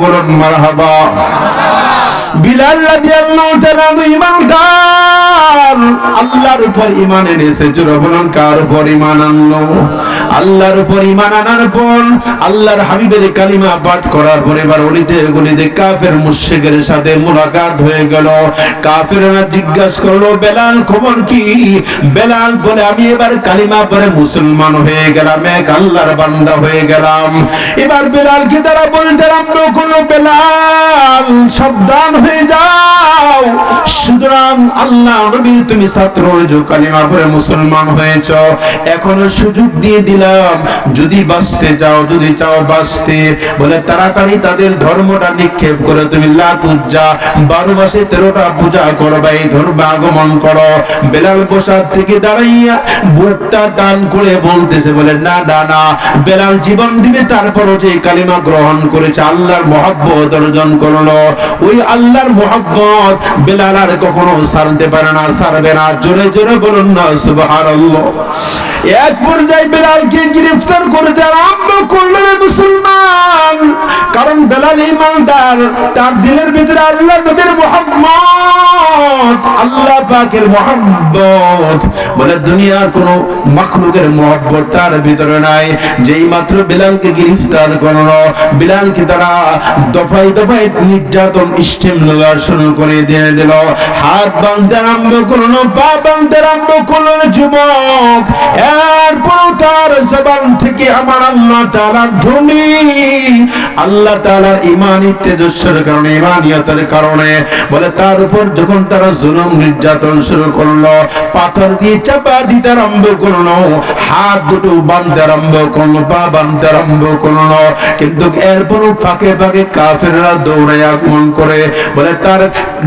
বলুন মারহাবা। বিলাল রাদিয়াল্লাহু তাআলা ঈমানদার, আল্লাহর উপর ঈমান এনেছে। জোরে বলুন কার উপর ঈমান আনলো? আল্লাহর উপর ঈমান আনার পর আল্লাহর হাবিবের কালিমা পাঠ করার পর এবার অলিতে গলিতে কাফের মুশরিকের সাথে মুলাকাত হয়ে গেল। কাফেররা জিজ্ঞাসা করলো, বেলাল খবর কি? বেলাল বলে, আমি এবার কালিমা পড়ে মুসলমান হয়ে গেলাম, এক আল্লাহর বান্দা হয়ে গেলাম। এবার বেলালকে তারা বলতে আরম্ভ করলো, বেলাল সাবধান হয়ে যাও, সুতরাং আল্লাহ নবীর তুমি ছাত্র হয়েছো, কালিমা পড়ে মুসলমান হয়েছ, এখনো সুযোগ দিয়ে দিলাম, যদি বাঁচতে চাও, যদি চাও বাঁচতে, বলে তাড়াতাড়ি তাদের ধর্মটা নিক্ষেপ করে তুমি লাত উজ্জা 12 মাসে 13টা পূজা করবা, এই ধর্মে আগমন করো। বেলাল বসার থেকে দাঁড়াইয়া বুকটা টান করে বলতেছে, বলে না না না, বেলাল জীবন দিবে, তারপরও যে কালিমা গ্রহণ করেছে, আল্লাহর মহব্বত অর্জন করলো, ওই আল্লাহর মহব্বত বেলাল আর কখনো ছাড়তে পারে না, ছাড়বে না। জোরে জোরে বলুন না সুবহানাল্লাহ। এক পর্যায়ে বেলালকে গ্রেফতার করতে আরম্ভ করলেন মুসলমান, কারণ বেলাল ঈমানদার, তার দিলের ভিতরে আল্লাহ নবীর মহব্বত, আল্লাহ পাকের মহব্বত, বলে দুনিয়ার কোন মাখলুকের মহব্বত তার ভিতরে নাই। যেই মাত্র বেলালকে গ্রেফতার করলো, বেলালকে তারা দফায় দফায় নির্যাতন স্টিম লাগা শুরু করে দিয়ে দিল, হাত বাঁধতে আরম্ভ করলো, পা বাঁধতে আরম্ভ করলো যুবক। এরপর তার জবান থেকে আমার আল্লাহ তাআলার ধ্বনি, আল্লাহ তাআলার ঈমানী তেজস্বের কারণে, ঈমানিয়তের কারণে, বলে তার উপর যখন তারা জুলুম নির্যাতন শুরু করলো, পাথর দিয়ে চাপা দিতে আরম্ভ করলো, হাত দুটো বাঁধতে আরম্ভ করলো, পা বাঁধতে আরম্ভ করলো, কিন্তু এরপরও ফাঁকে ফাঁকে কাফেররা দৌড়ে আগমন করে, বলে তার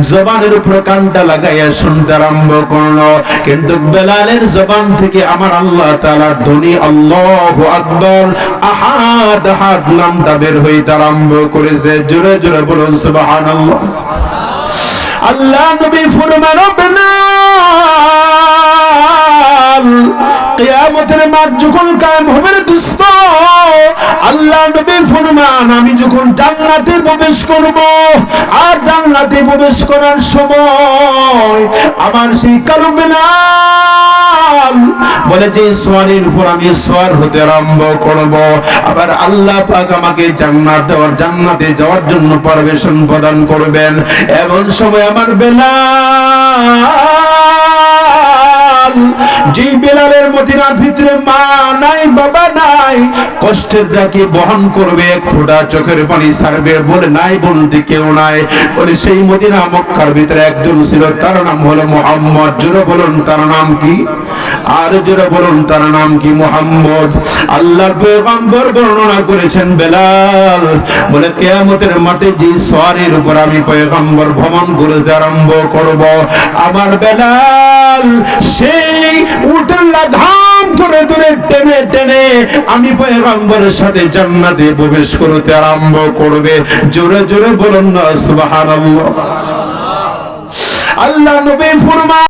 জবানের উপর কানটা লাগাইয়া শুনতে আরম্ভ করলো, কিন্তু বেলালের জবান থেকে আমার আল্লাহ তাআলার ধ্বনি, আল্লাহু আকবার, আহাদ আহাদ নামটা বের হইতে আরম্ভ করেছে। জোরে জোরে বলুন সুবহানাল্লাহ। আল্লাহ নবী ফরমান, বেলাল কিয়ামতের মাঠ যখন কায়েম হবে রে দোস্ত, আল্লাহ নবী ফরমান, আমি যখন জান্নাতে প্রবেশ করব, আর জান্নাতে প্রবেশ করার সময় আমার সেই কালো বেলাল বলে যে সোয়ারের উপর আমি সোয়ার হতে আরম্ভ করব, আবার আল্লাহ পাক আমাকে জান্নাতে যাওয়ার জন্য পারমিশন প্রদান করবেন। এমন সময় আমার বেলাল, যে বেলালের মদিনার ভিতরে মা নাই, বাবা নাই, কষ্টের ডাকে বহন করবে, এক ফোঁটা চোখের পানি ছাড়বে, বলে নাই বলতে কেউ নাই, বলে সেই মদিনা মক্কার ভিতরে একজন ছিল, তার নাম হলো মুহাম্মদ। জোরে বলুন তার নাম কি? আর জোরে বলুন তার নাম কি? মুহাম্মদ। আল্লাহর পয়গম্বর বর্ণনা করেছেন, বেলাল বলে কিয়ামতের মাঠে যে সওয়ারের উপর আমি পয়গম্বর ভ্রমণ করতে আরম্ভ করব, আমার বেলাল সেই উটের লাগাম ধরে ধরে টেনে টেনে আমি পয়গম্বরের সাথে জান্নাতে প্রবেশ করতে আরম্ভ করবে। জোরে জোরে বলুন না সুবহানাল্লাহ। আল্লাহ নবী ফরমান,